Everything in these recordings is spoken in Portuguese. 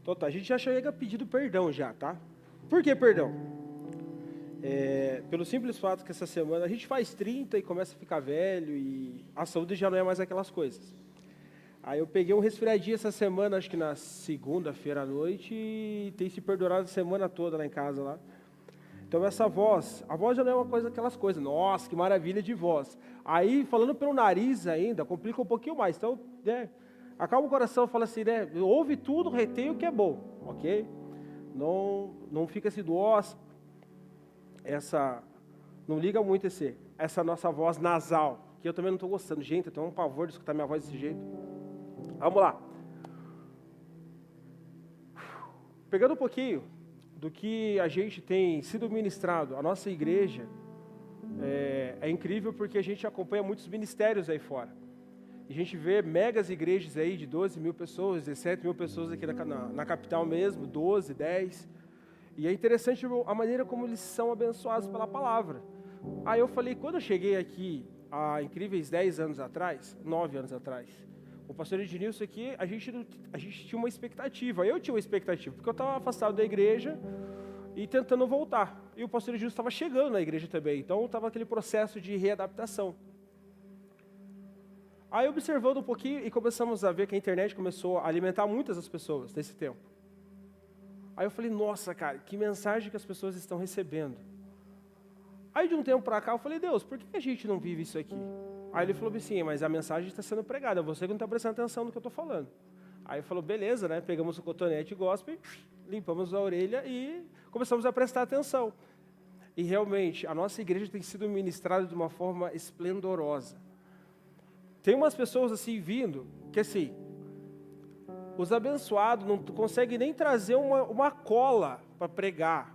Então tá, a gente já chega pedindo perdão já, tá? Por que perdão? Pelo simples fato que essa semana a gente faz 30 e começa a ficar velho e a saúde já não é mais aquelas coisas. Aí eu peguei um resfriadinho essa semana, acho que na segunda-feira à noite, e tem se perdurado a semana toda lá em casa lá. Então essa voz, a voz já não é uma coisa aquelas coisas, nossa, que maravilha de voz. Aí, falando pelo nariz ainda, complica um pouquinho mais. Então, acalma o coração, fala assim, ouve tudo, retém o que é bom, ok? Não fica assim, nossa, não liga muito essa nossa voz nasal, que eu também não estou gostando. Gente, eu tenho um pavor de escutar minha voz desse jeito. Vamos lá. Pegando um pouquinho do que a gente tem sido ministrado, a nossa igreja é incrível porque a gente acompanha muitos ministérios aí fora. A gente vê megas igrejas aí de 12 mil pessoas, 17 mil pessoas aqui na capital mesmo, 12, 10. E é interessante a maneira como eles são abençoados pela palavra. Aí eu falei, quando eu cheguei aqui, há incríveis 10 anos atrás, 9 anos atrás, o pastor Ednilson aqui, a gente tinha uma expectativa, eu tinha uma expectativa, porque eu estava afastado da igreja e tentando voltar. E o pastor Ednilson estava chegando na igreja também, então estava aquele processo de readaptação. Aí observando um pouquinho e começamos a ver que a internet começou a alimentar muitas das pessoas nesse tempo. Aí eu falei, nossa, cara, que mensagem que as pessoas estão recebendo. Aí de um tempo para cá eu falei, Deus, por que a gente não vive isso aqui? Aí ele falou assim, mas a mensagem está sendo pregada, você que não está prestando atenção no que eu estou falando. Aí ele falou, beleza, né? Pegamos o cotonete gospel, limpamos a orelha e começamos a prestar atenção. E realmente, a nossa igreja tem sido ministrada de uma forma esplendorosa. Tem umas pessoas assim vindo, que assim, os abençoados não conseguem nem trazer uma cola para pregar,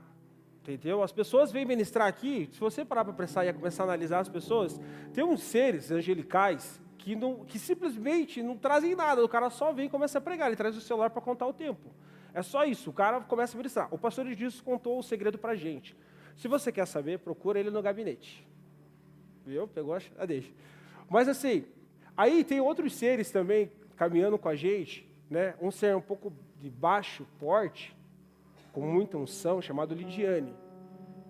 entendeu? As pessoas vêm ministrar aqui, se você parar para prestar e começar a analisar as pessoas, tem uns seres angelicais que simplesmente não trazem nada, o cara só vem e começa a pregar, ele traz o celular para contar o tempo. É só isso, o cara começa a ministrar. O pastor Edilson contou o segredo para a gente. Se você quer saber, procura ele no gabinete. Viu? Pegou a deixa. Mas assim, aí tem outros seres também caminhando com a gente, né? Um ser um pouco de baixo porte, com muita unção, chamado Lidiane,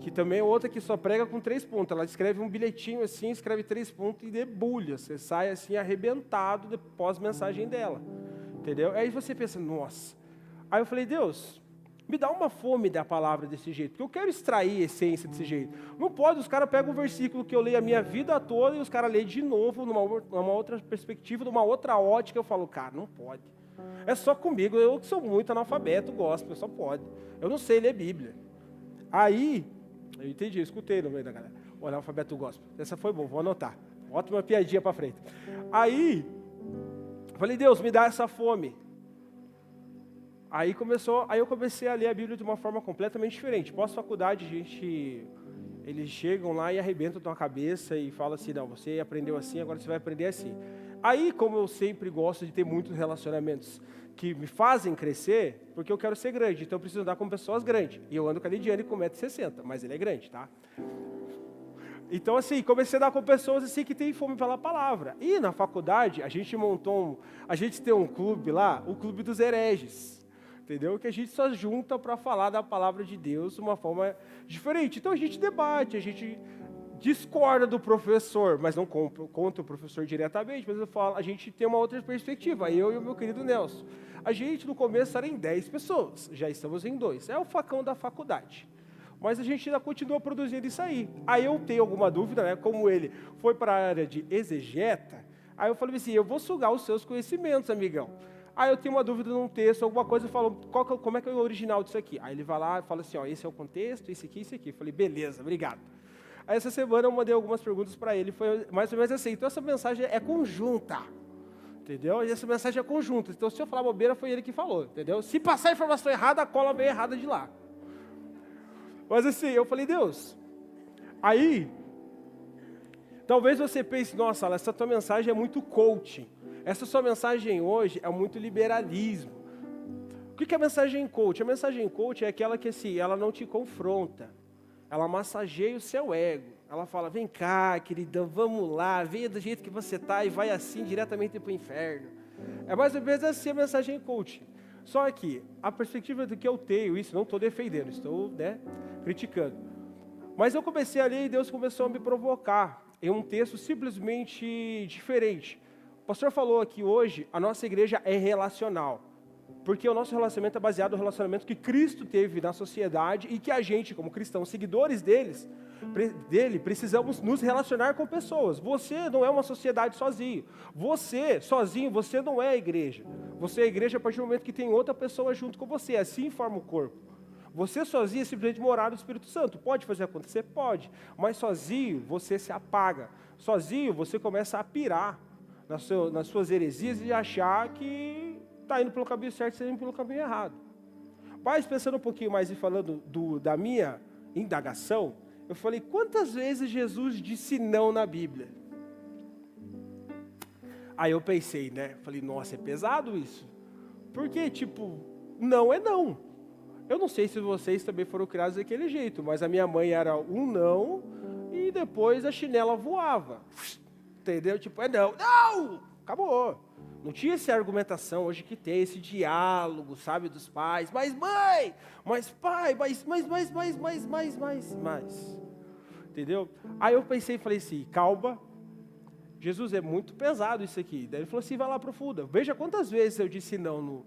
que também é outra que só prega com 3 pontos. Ela escreve um bilhetinho assim, escreve 3 pontos e debulha. Você sai assim arrebentado após a mensagem dela, entendeu? Aí você pensa, nossa. Aí eu falei, Deus, me dá uma fome da palavra desse jeito, porque eu quero extrair a essência desse jeito. Não pode, os caras pegam um versículo que eu leio a minha vida toda e os caras leem de novo, numa outra perspectiva, numa outra ótica. Eu falo, cara, não pode. É só comigo, eu que sou muito analfabeto, gospel, só pode. Eu não sei ler Bíblia. Aí, eu entendi, eu escutei no meio da galera. O analfabeto gospel. Essa foi boa, vou anotar. Ótima piadinha para frente. Aí, eu falei, Deus, me dá essa fome. Aí eu comecei a ler a Bíblia de uma forma completamente diferente. Pós-faculdade, eles chegam lá e arrebentam a tua cabeça e falam assim, não, você aprendeu assim, agora você vai aprender assim. Aí, como eu sempre gosto de ter muitos relacionamentos que me fazem crescer, porque eu quero ser grande, então eu preciso andar com pessoas grandes. E eu ando com a Lidiane com 1,60 m, mas ele é grande, tá? Então, assim, comecei a andar com pessoas assim que têm fome pela palavra. E na faculdade, a gente tem um clube lá, o Clube dos Hereges, entendeu? Que a gente só junta para falar da palavra de Deus de uma forma diferente. Então a gente debate, a gente discorda do professor, mas não contra o professor diretamente, mas a gente tem uma outra perspectiva, eu e o meu querido Nelson. A gente no começo era em 10 pessoas, já estamos em 2, é o facão da faculdade. Mas a gente ainda continua produzindo isso aí. Aí eu tenho alguma dúvida, né? Como ele foi para a área de exegeta, aí eu falei assim, eu vou sugar os seus conhecimentos, amigão. Aí eu tenho uma dúvida num texto, alguma coisa, eu falo, como é que é o original disso aqui? Aí ele vai lá e fala assim, ó, esse é o contexto, esse aqui, esse aqui. Eu falei, beleza, obrigado. Aí essa semana eu mandei algumas perguntas para ele, foi mais ou menos assim. Então essa mensagem é conjunta, entendeu? E essa mensagem é conjunta. Então se eu falar bobeira, foi ele que falou, entendeu? Se passar a informação errada, a cola vem errada de lá. Mas assim, eu falei, Deus, aí, talvez você pense, nossa, essa tua mensagem é muito coaching. Essa sua mensagem hoje é muito liberalismo. O que é a mensagem coaching? A mensagem coaching é aquela que assim, ela não te confronta. Ela massageia o seu ego. Ela fala, vem cá, queridão, vamos lá, venha do jeito que você está e vai assim diretamente para o inferno. É mais ou menos assim a mensagem coaching. Só que a perspectiva do que eu tenho, isso não estou defendendo, estou criticando. Mas eu comecei a ler e Deus começou a me provocar em um texto simplesmente diferente. O pastor falou aqui hoje, a nossa igreja é relacional. Porque o nosso relacionamento é baseado no relacionamento que Cristo teve na sociedade e que a gente, como cristãos, seguidores dele, precisamos nos relacionar com pessoas. Você não é uma sociedade sozinho. Você, sozinho, você não é a igreja. Você é a igreja a partir do momento que tem outra pessoa junto com você. Assim forma o corpo. Você sozinho é simplesmente morar do Espírito Santo. Pode fazer acontecer? Pode. Mas sozinho, você se apaga. Sozinho, você começa a pirar nas suas heresias e achar que está indo pelo caminho certo e está indo pelo caminho errado. Mas pensando um pouquinho mais e falando da minha indagação, eu falei, quantas vezes Jesus disse não na Bíblia? Aí eu pensei, falei, nossa, é pesado isso. Porque, não é não. Eu não sei se vocês também foram criados daquele jeito, mas a minha mãe era um não e depois a chinela voava. Entendeu? É não, não! Acabou. Não tinha essa argumentação hoje que tem, esse diálogo, sabe, dos pais. Mas mãe, mas pai, mais. Entendeu? Aí eu pensei e falei assim, calma, Jesus, é muito pesado isso aqui. Daí ele falou assim, vai lá aprofunda. Veja quantas vezes eu disse não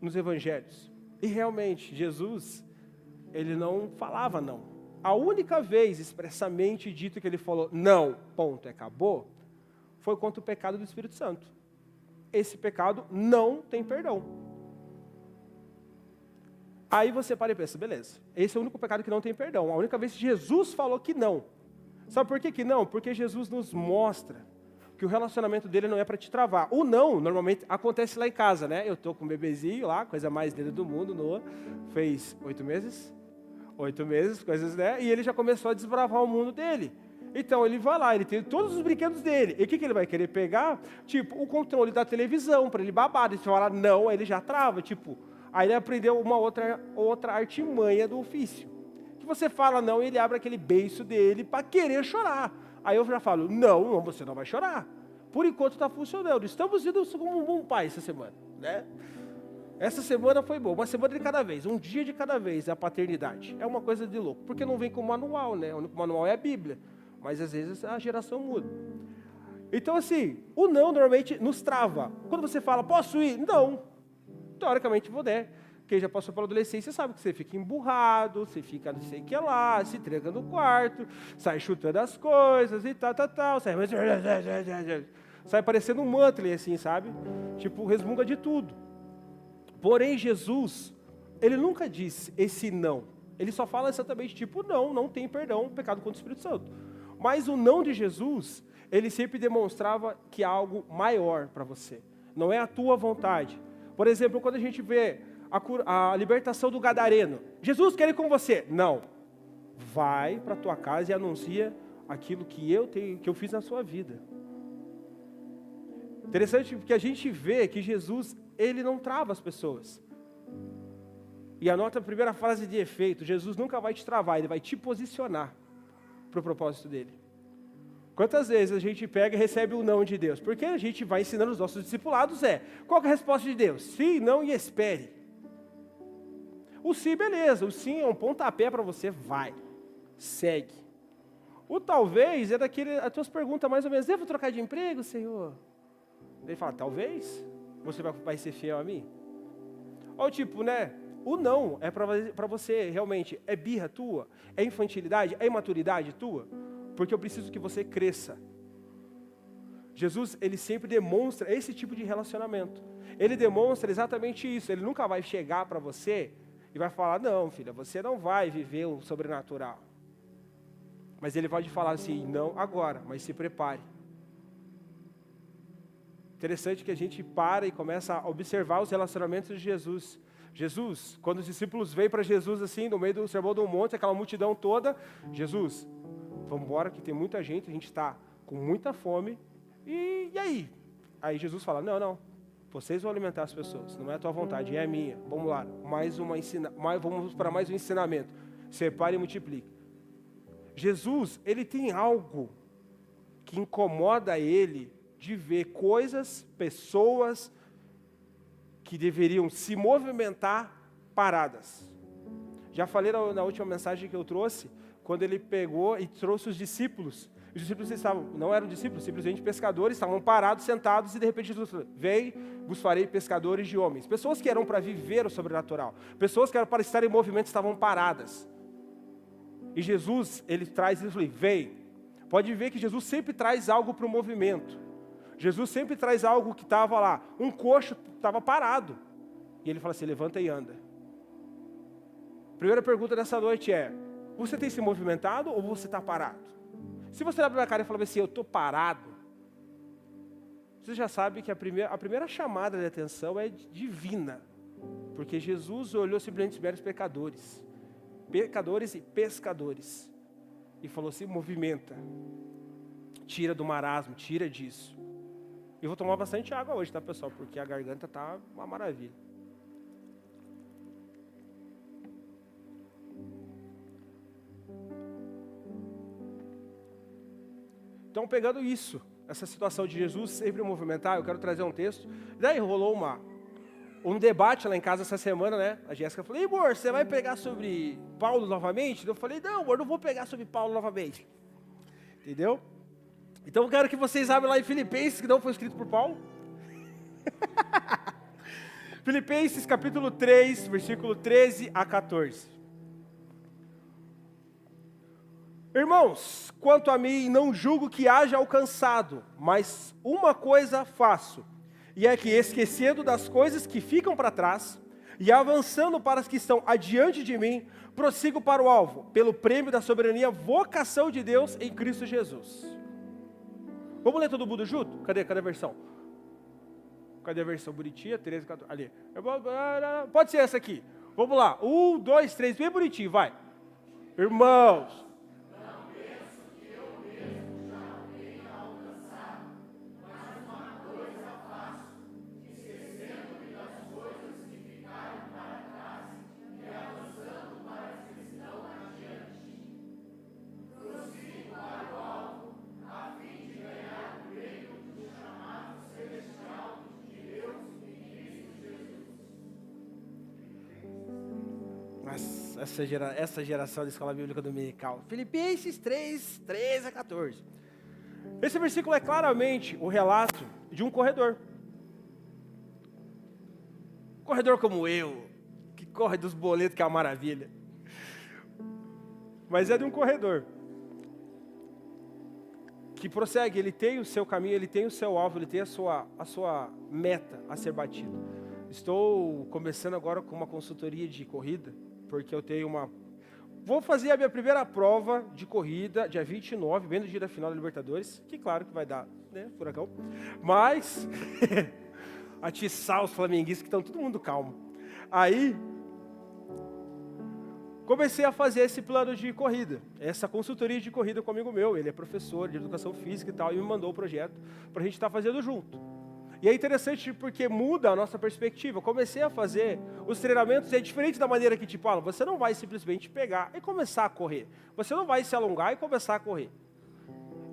nos evangelhos. E realmente, Jesus, ele não falava não. A única vez expressamente dito que ele falou não, ponto, acabou, foi contra o pecado do Espírito Santo. Esse pecado não tem perdão. Aí você para e pensa, beleza, esse é o único pecado que não tem perdão. A única vez que Jesus falou que não. Sabe por que não? Porque Jesus nos mostra que o relacionamento dele não é para te travar. O não, normalmente, acontece lá em casa, Eu estou com um bebezinho lá, coisa mais linda do mundo, Noah, fez 8 meses, coisas, e ele já começou a desbravar o mundo dele. Então ele vai lá, ele tem todos os brinquedos dele. E o que ele vai querer pegar? O controle da televisão, para ele babar. E se falar não, aí ele já trava, Aí ele aprendeu uma outra artimanha do ofício. Que você fala não e ele abre aquele beiço dele para querer chorar. Aí eu já falo, não, você não vai chorar. Por enquanto está funcionando. Estamos indo como um bom pai essa semana, Essa semana foi boa, uma semana de cada vez, um dia de cada vez, a paternidade. É uma coisa de louco, porque não vem com manual, O único manual é a Bíblia. Mas às vezes a geração muda. Então assim, o não normalmente nos trava. Quando você fala, posso ir? Não. Teoricamente vou Quem já passou pela adolescência sabe que você fica emburrado, você fica não sei o que lá, se tranca no quarto, sai chutando as coisas e tal, sai parecendo um Muttley assim, sabe? Resmunga de tudo. Porém Jesus, ele nunca disse esse não. Ele só fala exatamente não tem perdão, pecado contra o Espírito Santo. Mas o não de Jesus, ele sempre demonstrava que há algo maior para você. Não é a tua vontade. Por exemplo, quando a gente vê a libertação do gadareno. Jesus quer ir com você. Não. Vai para a tua casa e anuncia aquilo que eu fiz na sua vida. Interessante porque a gente vê que Jesus, ele não trava as pessoas. E anota a primeira frase de efeito. Jesus nunca vai te travar, ele vai te posicionar para o propósito dele. Quantas vezes a gente pega e recebe o não de Deus? Porque a gente vai ensinando os nossos discipulados qual que é a resposta de Deus? Sim, não e espere. O sim, beleza, o sim é um pontapé para você, vai, segue. O talvez é as tuas perguntas mais ou menos, devo trocar de emprego, Senhor? Ele fala, talvez, você vai ser fiel a mim? Ou o não é para você realmente, é birra tua, é infantilidade, é imaturidade tua? Porque eu preciso que você cresça. Jesus, ele sempre demonstra esse tipo de relacionamento. Ele demonstra exatamente isso, ele nunca vai chegar para você e vai falar, não filha, você não vai viver o sobrenatural. Mas ele pode falar assim, não agora, mas se prepare. Interessante que a gente para e começa a observar os relacionamentos de Jesus. Jesus, quando os discípulos veem para Jesus assim, no meio do Sermão do Monte, aquela multidão toda, Jesus, vamos embora que tem muita gente, a gente está com muita fome, e aí? Aí Jesus fala, não, vocês vão alimentar as pessoas, não é a tua vontade, é a minha. Vamos lá, vamos para mais um ensinamento. Separe e multiplique. Jesus, ele tem algo que incomoda ele de ver coisas, pessoas, que deveriam se movimentar paradas. Já falei na última mensagem que eu trouxe, quando ele pegou e trouxe os discípulos. Os discípulos não eram discípulos, simplesmente pescadores, estavam parados, sentados, e de repente Jesus falou: vem, vos farei pescadores de homens. Pessoas que eram para viver o sobrenatural, pessoas que eram para estar em movimento, estavam paradas. E Jesus, ele falou: vem. Pode ver que Jesus sempre traz algo para o movimento. Jesus sempre traz algo que estava lá. Um coxo estava parado. E ele fala assim: levanta e anda. Primeira pergunta dessa noite é: você tem se movimentado ou você está parado? Se você olhar para minha cara e falar assim: eu estou parado, você já sabe que a primeira chamada de atenção é divina. Porque Jesus olhou simplesmente meros pecadores e pescadores. E falou assim: movimenta. Tira do marasmo, tira disso. E vou tomar bastante água hoje, tá, pessoal? Porque a garganta tá uma maravilha. Então, pegando isso, essa situação de Jesus sempre movimentar, eu quero trazer um texto. Daí rolou um debate lá em casa essa semana, né? A Jéssica falou: amor, você vai pregar sobre Paulo novamente? Eu falei: não, amor, não vou pregar sobre Paulo novamente. Entendeu? Então eu quero que vocês abram lá em Filipenses, que não foi escrito por Paulo. Filipenses capítulo 3, versículo 13 a 14. Irmãos, quanto a mim, não julgo que haja alcançado, mas uma coisa faço, e é que, esquecendo das coisas que ficam para trás, e avançando para as que estão adiante de mim, prossigo para o alvo, pelo prêmio da soberania vocação de Deus em Cristo Jesus. Vamos ler todo mundo junto? Cadê a versão? Cadê a versão bonitinha? 13, 14, ali. Pode ser essa aqui. Vamos lá. 1, 2, 3, bem bonitinho, vai. Irmãos, essa geração da escola bíblica dominical. Filipenses 3, 13 a 14. Esse versículo é claramente o relato de um corredor. Corredor como eu, que corre dos boletos, que é uma maravilha. Mas é de um corredor que prossegue, ele tem o seu caminho, ele tem o seu alvo, ele tem a sua meta a ser batida. Estou começando agora com uma consultoria de corrida, porque eu tenho vou fazer a minha primeira prova de corrida, dia 29, bem no dia da final da Libertadores, que claro que vai dar, né, furacão, mas atiçar os flamenguistas que estão todo mundo calmo. Aí, comecei a fazer esse plano de corrida, essa consultoria de corrida com um amigo meu, ele é professor de educação física e tal, e me mandou o projeto para a gente estar fazendo junto. E é interessante porque muda a nossa perspectiva. Eu comecei a fazer os treinamentos, é diferente da maneira que, tipo, você não vai simplesmente pegar e começar a correr. Você não vai se alongar e começar a correr.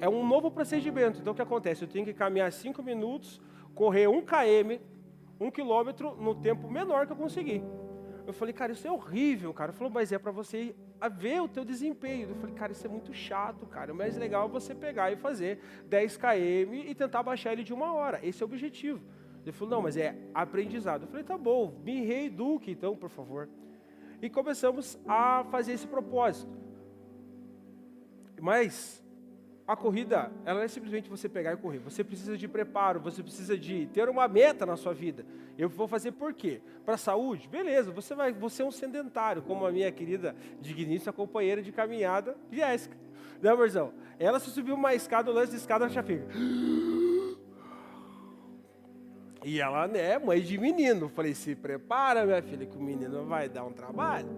É um novo procedimento. Então, o que acontece? Eu tenho que caminhar 5 minutos, correr 1 km, 1 quilômetro, no tempo menor que eu conseguir. Eu falei: cara, isso é horrível, cara. Ele falou: mas é para você ver o teu desempenho. Eu falei: cara, isso é muito chato, cara. O mais legal é você pegar e fazer 10 km e tentar baixar ele de 1 hora. Esse é o objetivo. Ele falou: não, mas é aprendizado. Eu falei: tá bom, me reeduque então, por favor. E começamos a fazer esse propósito. Mas a corrida, ela não é simplesmente você pegar e correr. Você precisa de preparo, você precisa de ter uma meta na sua vida. Eu vou fazer por quê? Para a saúde? Beleza, você é um sedentário, como a minha querida, digníssima companheira de caminhada, Jéssica. Né, amorzão? Ela se subiu uma escada, o lance de escada, ela já fica. E ela, né, mãe de menino. Falei: se prepara, minha filha, que o menino vai dar um trabalho.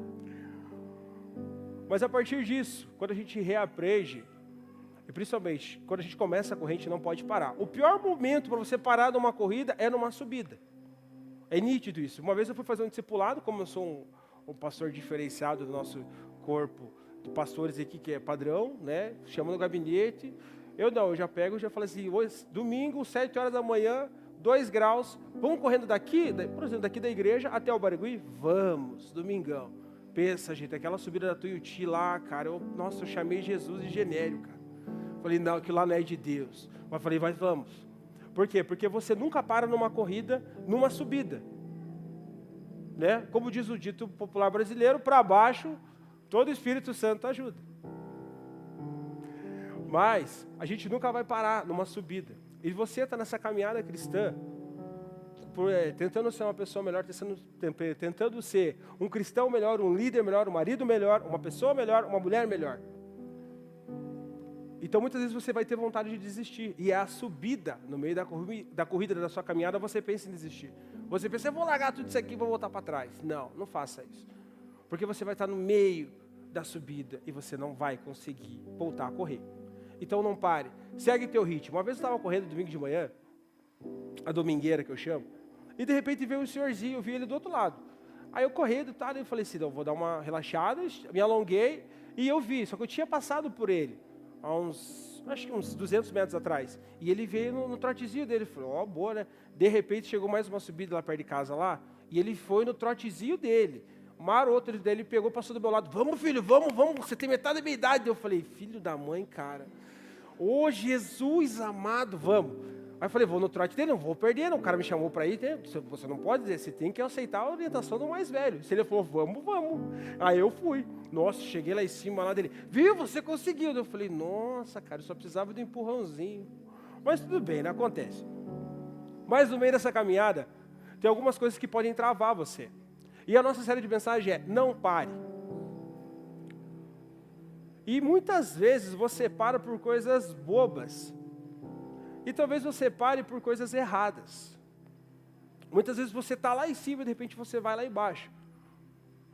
Mas a partir disso, quando a gente reaprende, e principalmente, quando a gente começa a correr, a gente não pode parar. O pior momento para você parar numa corrida é numa subida. É nítido isso. Uma vez eu fui fazer um discipulado, como eu sou um pastor diferenciado do nosso corpo de pastores aqui, que é padrão, né? Chama no gabinete. Eu já pego, já falo assim: hoje, domingo, 7 horas da manhã, 2 graus, vamos correndo daqui, por exemplo, daqui da igreja até o Barigui? Vamos, domingão. Pensa, gente, aquela subida da Tuiuti lá, cara, nossa, eu chamei Jesus de genérico, cara. Falei, não, aquilo lá não é de Deus. Mas falei, vamos. Por quê? Porque você nunca para numa corrida, numa subida. Né? Como diz o dito popular brasileiro, para baixo, todo Espírito Santo ajuda. Mas a gente nunca vai parar numa subida. E você está nessa caminhada cristã, tentando ser uma pessoa melhor, tentando ser um cristão melhor, um líder melhor, um marido melhor, uma pessoa melhor, uma mulher melhor. Então muitas vezes você vai ter vontade de desistir. E é a subida, no meio da corrida da sua caminhada, você pensa em desistir. Você pensa, eu vou largar tudo isso aqui e vou voltar para trás. Não, não faça isso. Porque você vai estar no meio da subida e você não vai conseguir voltar a correr. Então não pare, segue teu ritmo. Uma vez eu estava correndo domingo de manhã, a domingueira que eu chamo, e de repente veio um senhorzinho, eu vi ele do outro lado. Aí eu correndo e tal, eu falei assim, não, vou dar uma relaxada, me alonguei, e eu vi, só que eu tinha passado por ele, há acho que uns 200 metros atrás, e ele veio no trotezinho dele, falou, ó, boa, né? De repente chegou mais uma subida lá perto de casa lá, e ele foi no trotezinho dele. O maroto dele pegou, passou do meu lado, vamos filho, vamos, você tem metade da minha idade. Eu falei, filho da mãe, cara, ô Jesus amado, vamos. Aí eu falei, vou no trote dele, não vou perder, não. O cara me chamou para ir, você não pode dizer, você tem que aceitar a orientação do mais velho. Se ele falou, vamos. Aí eu fui. Nossa, cheguei lá em cima lá dele, viu, você conseguiu. Eu falei, nossa, cara, eu só precisava de um empurrãozinho. Mas tudo bem, né, acontece. Mas no meio dessa caminhada, tem algumas coisas que podem travar você. E a nossa série de mensagens é, não pare. E muitas vezes você para por coisas bobas. E talvez você pare por coisas erradas. Muitas vezes você está lá em cima e de repente você vai lá embaixo.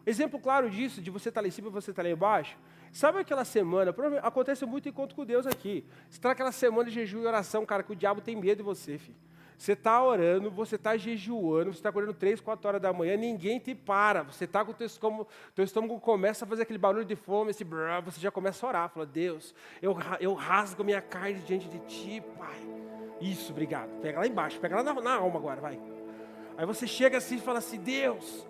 Exemplo claro disso, de você estar lá em cima e você estar lá embaixo. Sabe aquela semana, acontece muito encontro com Deus aqui. Você está naquela semana de jejum e oração, cara, que o diabo tem medo de você, filho. Você está orando, você está jejuando, você está acordando 3, 4 horas da manhã, ninguém te para. Você está com o teu estômago começa a fazer aquele barulho de fome, você já começa a orar. Fala, Deus, eu rasgo minha carne diante de Ti, Pai. Isso, obrigado. Pega lá embaixo, pega lá na alma agora, vai. Aí você chega assim e fala assim, Deus,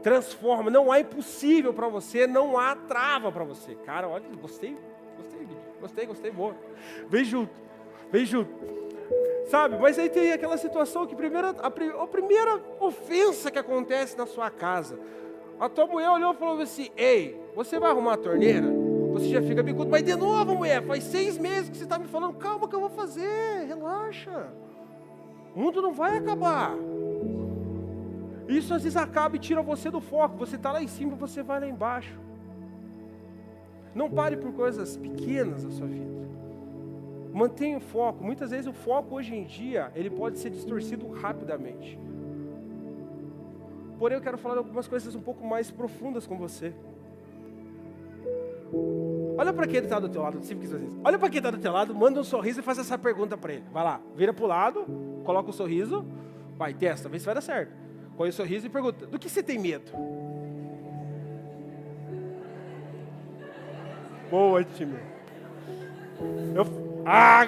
transforma. Não há impossível para você, não há trava para você. Cara, olha, gostei, boa. Vem junto. Sabe, mas aí tem aquela situação que a primeira ofensa que acontece na sua casa. A tua mulher olhou e falou assim, ei, você vai arrumar a torneira? Você já fica bicudo, mas de novo, mulher, faz 6 meses que você está me falando, calma que eu vou fazer, relaxa. O mundo não vai acabar. Isso às vezes acaba e tira você do foco. Você está lá em cima, você vai lá embaixo. Não pare por coisas pequenas da sua vida. Mantenha o foco. Muitas vezes o foco hoje em dia, ele pode ser distorcido rapidamente. Porém, eu quero falar algumas coisas um pouco mais profundas com você. Olha para quem está do teu lado, sempre quis fazer isso. Olha para quem está do teu lado, manda um sorriso e faz essa pergunta para ele. Vai lá, vira para o lado, coloca o sorriso, vai, testa, vê se vai dar certo. Põe o sorriso e pergunta, do que você tem medo? Boa, time.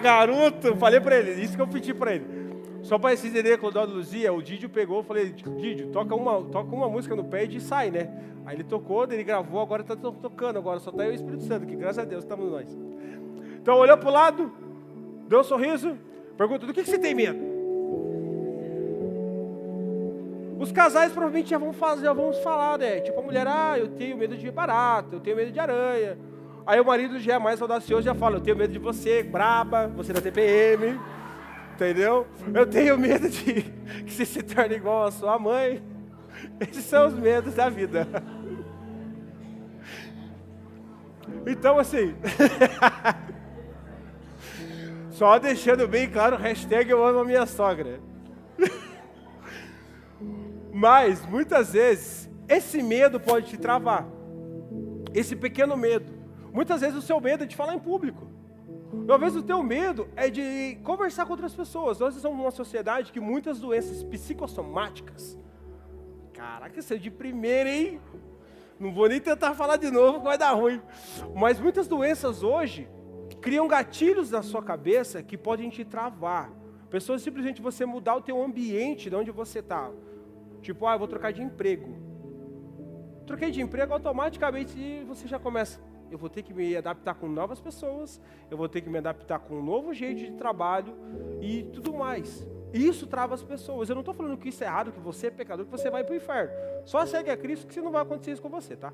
Garoto, falei para ele, isso que eu pedi para ele. Só para vocês entenderem, quando a Luzia, o Didio pegou, eu falei, Didio, toca uma música no pad e sai, né? Aí ele tocou, ele gravou, agora está tocando, agora só está eu e o Espírito Santo, que graças a Deus estamos nós. Então olhou para o lado, deu um sorriso, pergunta, do que você tem medo? Os casais provavelmente já vão falar, né? Tipo a mulher, eu tenho medo de barato, eu tenho medo de aranha. Aí o marido já é mais audacioso, já fala, eu tenho medo de você, braba, você da TPM, entendeu? Eu tenho medo de que você se torne igual a sua mãe. Esses são os medos da vida. Então assim, só deixando bem claro, hashtag eu amo a minha sogra. Mas, muitas vezes, esse medo pode te travar. Esse pequeno medo. Muitas vezes o seu medo é de falar em público. Talvez o teu medo é de conversar com outras pessoas. Nós estamos numa sociedade que muitas doenças psicossomáticas. Caraca, isso é de primeira, hein? Não vou nem tentar falar de novo, que vai dar ruim. Mas muitas doenças hoje criam gatilhos na sua cabeça que podem te travar. Pessoas simplesmente você mudar o teu ambiente de onde você está. Tipo, eu vou trocar de emprego. Troquei de emprego, automaticamente você já começa. Eu vou ter que me adaptar com novas pessoas, eu vou ter que me adaptar com um novo jeito de trabalho e tudo mais. Isso trava as pessoas. Eu não estou falando que isso é errado, que você é pecador, que você vai para o inferno. Só segue a Cristo que não vai acontecer isso com você, tá?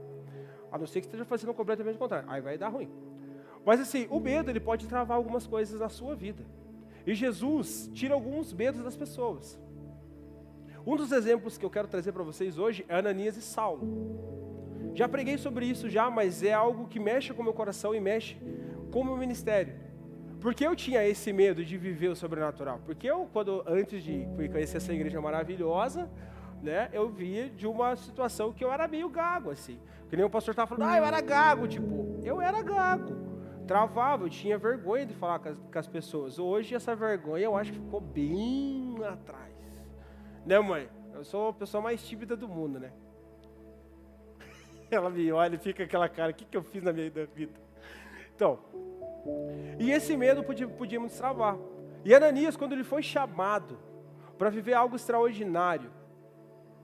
A não ser que esteja fazendo completamente o contrário. Aí vai dar ruim. Mas assim, o medo, ele pode travar algumas coisas na sua vida. E Jesus tira alguns medos das pessoas. Um dos exemplos que eu quero trazer para vocês hoje é Ananias e Saulo. Já preguei sobre isso já, mas é algo que mexe com o meu coração e mexe com o meu ministério. Porque eu tinha esse medo de viver o sobrenatural. Porque eu, antes de conhecer essa igreja maravilhosa, né, eu via de uma situação que eu era meio gago, assim. Que nem o pastor estava falando, eu era gago, tipo, eu era gago. Travava, eu tinha vergonha de falar com as pessoas. Hoje essa vergonha eu acho que ficou bem lá atrás. Né, mãe? Eu sou a pessoa mais tímida do mundo, né? Ela me olha e fica aquela cara, o que eu fiz na minha vida? Então, e esse medo podia nos travar. E Ananias, quando ele foi chamado para viver algo extraordinário,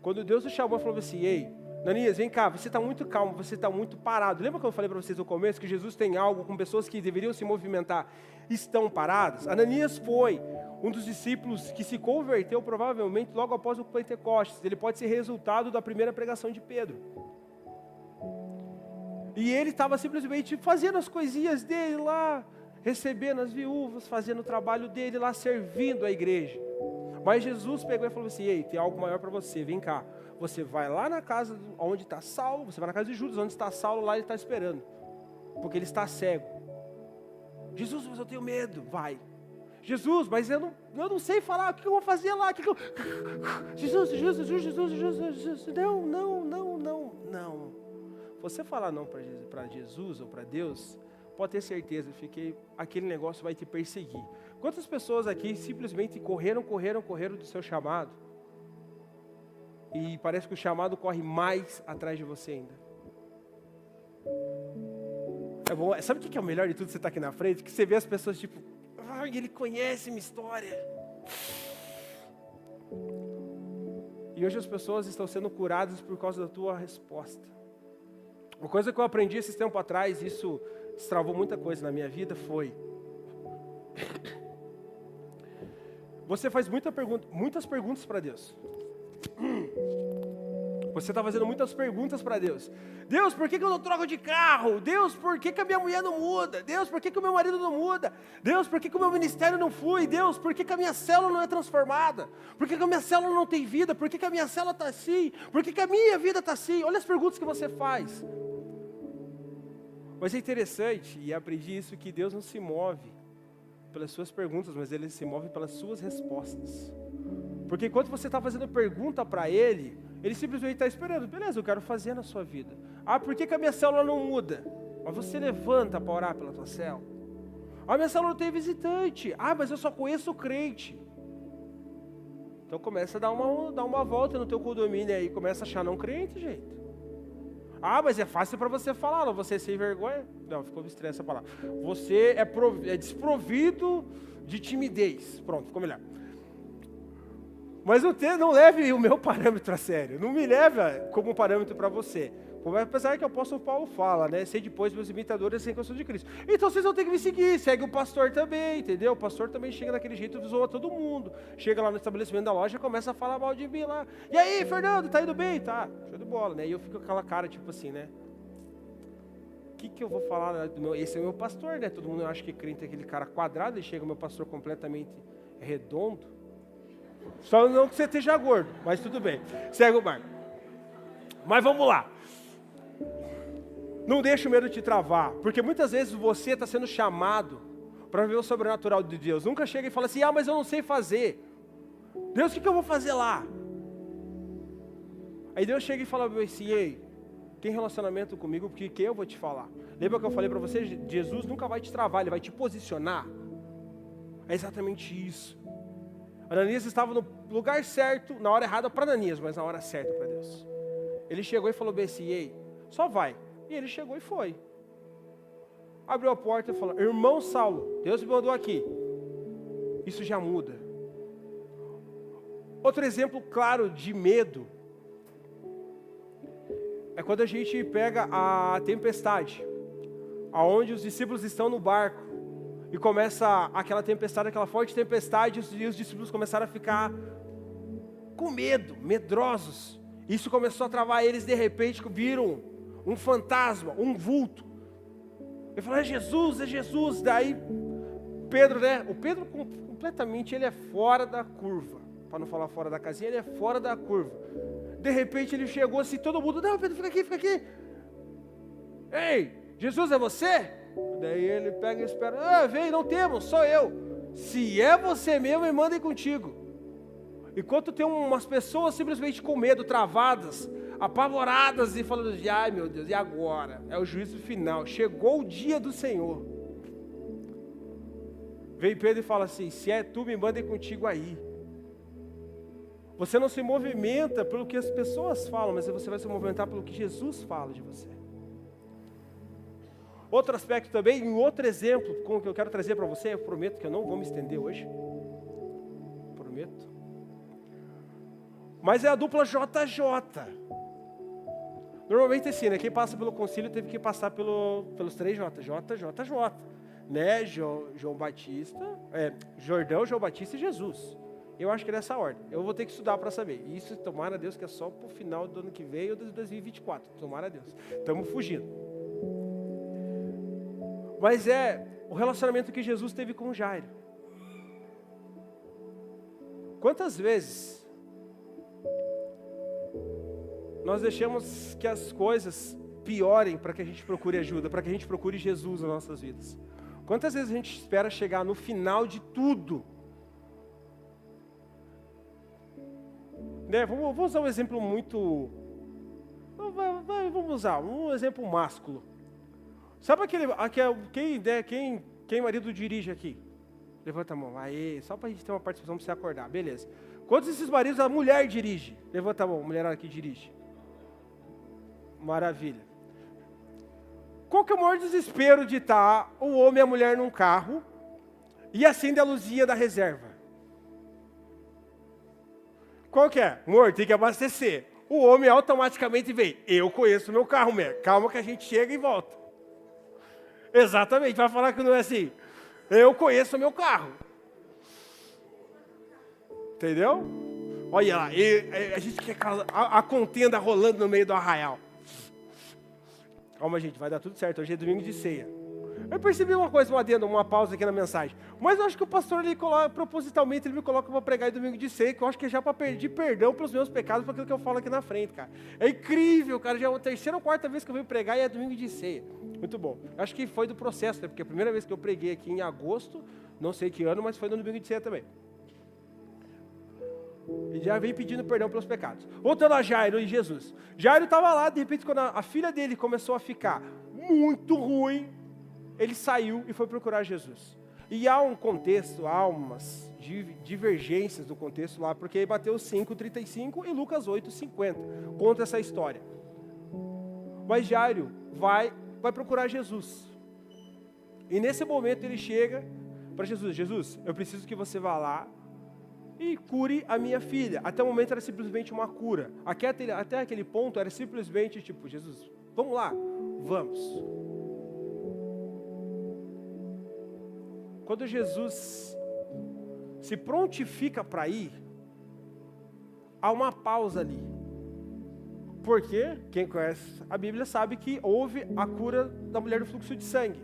quando Deus o chamou, falou assim, ei, Ananias, vem cá, você está muito calmo, você está muito parado. Lembra que eu falei para vocês no começo que Jesus tem algo com pessoas que deveriam se movimentar, estão paradas? Ananias foi um dos discípulos que se converteu provavelmente logo após o Pentecostes. Ele pode ser resultado da primeira pregação de Pedro. E ele estava simplesmente fazendo as coisinhas dele lá, recebendo as viúvas, fazendo o trabalho dele lá, servindo a igreja. Mas Jesus pegou e falou assim, ei, tem algo maior para você, vem cá. Você vai lá na casa onde está Saulo, você vai na casa de Judas, onde está Saulo, lá ele está esperando. Porque ele está cego. Jesus, mas eu tenho medo. Vai. Jesus, mas eu não sei falar, o que eu vou fazer lá? Jesus, não. Você falar não para Jesus ou para Deus, pode ter certeza, aquele negócio vai te perseguir. Quantas pessoas aqui simplesmente correram do seu chamado? E parece que o chamado corre mais atrás de você ainda. É bom, sabe o que é o melhor de tudo? Você está aqui na frente, que você vê as pessoas tipo, ele conhece minha história. E hoje as pessoas estão sendo curadas por causa da tua resposta. Uma coisa que eu aprendi esses tempos atrás, isso destravou muita coisa na minha vida, foi... Você faz muitas perguntas para Deus. Você está fazendo muitas perguntas para Deus. Deus, por que eu não troco de carro? Deus, por que a minha mulher não muda? Deus, por que o meu marido não muda? Deus, por que o meu ministério não flui? Deus, por que a minha célula não é transformada? Por que a minha célula não tem vida? Por que a minha célula está assim? Por que a minha vida está assim? Olha as perguntas que você faz. Mas é interessante, e aprendi isso, que Deus não se move pelas suas perguntas, mas Ele se move pelas suas respostas. Porque enquanto você está fazendo pergunta para Ele, Ele simplesmente está esperando. Beleza, eu quero fazer na sua vida. Por que a minha célula não muda? Mas você levanta para orar pela tua célula. Minha célula não tem visitante. Mas eu só conheço o crente. Então começa a dar uma volta no teu condomínio aí, começa a achar não crente, gente. Mas é fácil para você falar, não, você é sem vergonha. Não, ficou estranha essa palavra. Você é desprovido de timidez. Pronto, ficou melhor. Mas não leve o meu parâmetro a sério. Não me leve como parâmetro para você. Apesar que o apóstolo Paulo fala, né? Sei depois meus imitadores sem que eu sou de Cristo. Então vocês vão ter que me seguir. Segue o pastor também, entendeu? O pastor também chega daquele jeito, zoa todo mundo. Chega lá no estabelecimento da loja e começa a falar mal de mim lá. E aí, Fernando, tá indo bem? Tá, show de bola, né? E eu fico com aquela cara, tipo assim, né? O que eu vou falar do meu... Esse é o meu pastor, né? Todo mundo acha que crente é aquele cara quadrado e chega o meu pastor completamente redondo. Só não que você esteja gordo, mas tudo bem. Segue o barco. Mas vamos lá. Não deixe o medo te travar, porque muitas vezes você está sendo chamado para viver o sobrenatural de Deus. Nunca chega e fala assim, mas eu não sei fazer. Deus, o que eu vou fazer lá? Aí Deus chega e fala assim, ei, tem relacionamento comigo, porque que eu vou te falar? Lembra que eu falei para você, Jesus nunca vai te travar, Ele vai te posicionar. É exatamente isso. Ananias estava no lugar certo, na hora errada para Ananias, mas na hora certa para Deus. Ele chegou e falou bem assim, ei, só vai. E ele chegou e foi. Abriu a porta e falou, irmão Saulo, Deus me mandou aqui. Isso já muda. Outro exemplo claro de medo é quando a gente pega a tempestade, aonde os discípulos estão no barco e começa aquela tempestade, aquela forte tempestade, e os discípulos começaram a ficar com medo, medrosos. Isso começou a travar eles, de repente viram um fantasma, um vulto. Ele falou, é Jesus. Daí Pedro, né? O Pedro completamente, ele é fora da curva. Para não falar fora da casinha, ele é fora da curva. De repente ele chegou assim, todo mundo, não, Pedro, fica aqui. Ei, Jesus é você? Daí ele pega e espera, vem, não temos, sou eu. Se é você mesmo, me mandem contigo. Enquanto tem umas pessoas simplesmente com medo, travadas, apavoradas e falando, ai meu Deus, e agora? É o juízo final, chegou o dia do Senhor. Vem Pedro e fala assim, se é tu, me mandem contigo aí. Você não se movimenta pelo que as pessoas falam, mas você vai se movimentar pelo que Jesus fala de você. Outro aspecto também, um outro exemplo, como que eu quero trazer para você, eu prometo que eu não vou me estender hoje. Prometo. Mas é a dupla JJ. Normalmente assim, né? Quem passa pelo concílio teve que passar pelos 3 JJ. Né? João Batista, Jordão, João Batista e Jesus. Eu acho que é nessa ordem. Eu vou ter que estudar para saber. Isso, tomara a Deus, que é só para o final do ano que vem ou de 2024. Tomara a Deus. Estamos fugindo. Mas é o relacionamento que Jesus teve com Jairo. Quantas vezes nós deixamos que as coisas piorem para que a gente procure ajuda, para que a gente procure Jesus nas nossas vidas? Quantas vezes a gente espera chegar no final de tudo? Né? Vamos usar um exemplo muito... Vamos usar um exemplo másculo. Sabe quem marido dirige aqui? Levanta a mão. Aê, só para a gente ter uma participação para você acordar. Beleza. Quantos desses maridos a mulher dirige? Levanta a mão, mulherada que dirige. Maravilha. Qual que é o maior desespero de estar o homem e a mulher num carro e acende a luzinha da reserva? Qual que é? Amor, tem que abastecer. O homem automaticamente vem. Eu conheço o meu carro, mulher. Calma que a gente chega e volta. Exatamente, vai falar que não é assim. Eu conheço o meu carro. Entendeu? Olha lá, a gente quer a contenda rolando no meio do arraial. Calma, gente, vai dar tudo certo. Hoje é domingo de ceia. Eu percebi uma coisa, uma pausa aqui na mensagem. Mas eu acho que o pastor, propositalmente, ele me coloca para pregar em domingo de ceia, que eu acho que é já para pedir perdão pelos meus pecados, por aquilo que eu falo aqui na frente, cara. É incrível, cara. Já é a 3ª ou 4ª vez que eu venho pregar e é domingo de ceia. Muito bom. Eu acho que foi do processo, né? Porque a primeira vez que eu preguei aqui em agosto, não sei que ano, mas foi no domingo de ceia também. E já vem pedindo perdão pelos pecados. Voltando a Jairo e Jesus. Jairo estava lá, de repente, quando a filha dele começou a ficar muito ruim, ele saiu e foi procurar Jesus. E há um contexto, há umas divergências do contexto lá, porque Mateus 5:35 e Lucas 8:50 conta essa história. Mas Jairo vai procurar Jesus. E nesse momento ele chega para Jesus. Jesus, eu preciso que você vá lá e cure a minha filha. Até o momento era simplesmente uma cura. Até aquele ponto era simplesmente tipo, Jesus, vamos lá, vamos. Quando Jesus se prontifica para ir, há uma pausa ali. Porque quem conhece a Bíblia sabe que houve a cura da mulher do fluxo de sangue.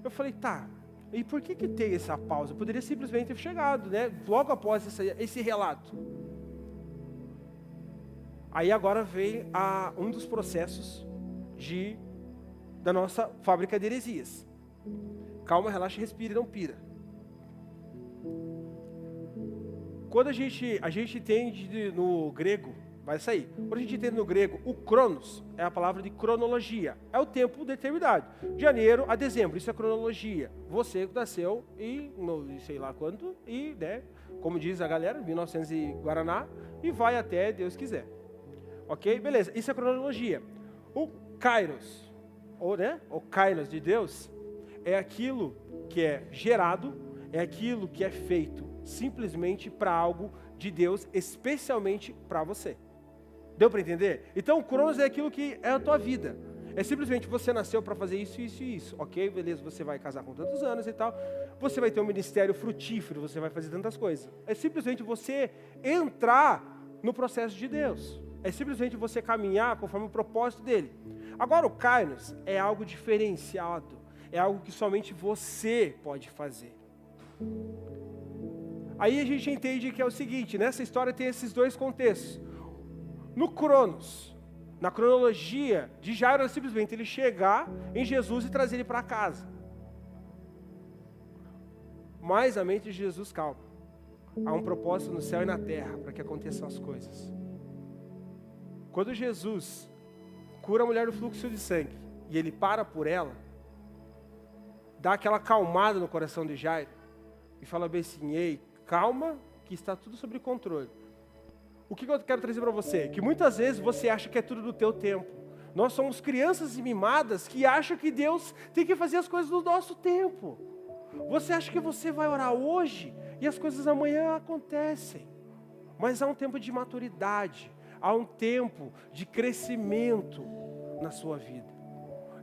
Eu falei, tá, e por que tem essa pausa? Eu poderia simplesmente ter chegado, né? Logo após esse relato. Aí agora vem um dos processos da nossa fábrica de heresias. Calma, relaxa, respira e não pira. Quando a gente entende no grego, vai sair. Quando a gente entende no grego, o cronos é a palavra de cronologia. É o tempo determinado. De janeiro a dezembro, isso é cronologia. Você nasceu sei lá quando, e, né, como diz a galera, 1900 e Guaraná, e vai até Deus quiser. Ok? Beleza, isso é cronologia. O kairos, o kairos de Deus, é aquilo que é gerado, é aquilo que é feito simplesmente para algo de Deus especialmente para você. Deu para entender? Então o Cronos é aquilo que é a tua vida. É simplesmente você nasceu para fazer isso, isso e isso. Ok, beleza, você vai casar com tantos anos e tal. Você vai ter um ministério frutífero, você vai fazer tantas coisas. É simplesmente você entrar no processo de Deus. É simplesmente você caminhar conforme o propósito dele. Agora o Kairos é algo diferenciado. É algo que somente você pode fazer. Aí a gente entende que é o seguinte, nessa história tem esses dois contextos. No Cronos, na cronologia de Jairo, era simplesmente ele chegar em Jesus e trazer ele para casa. Mas a mente de Jesus calma. Há um propósito no céu e na terra para que aconteçam as coisas. Quando Jesus cura a mulher do fluxo de sangue e ele para por ela, dá aquela acalmada no coração de Jairo e fala bem assim, ei, calma que está tudo sob controle. O que eu quero trazer para você? Que muitas vezes você acha que é tudo do teu tempo. Nós somos crianças mimadas que acham que Deus tem que fazer as coisas no nosso tempo. Você acha que você vai orar hoje e as coisas amanhã acontecem. Mas há um tempo de maturidade, há um tempo de crescimento na sua vida.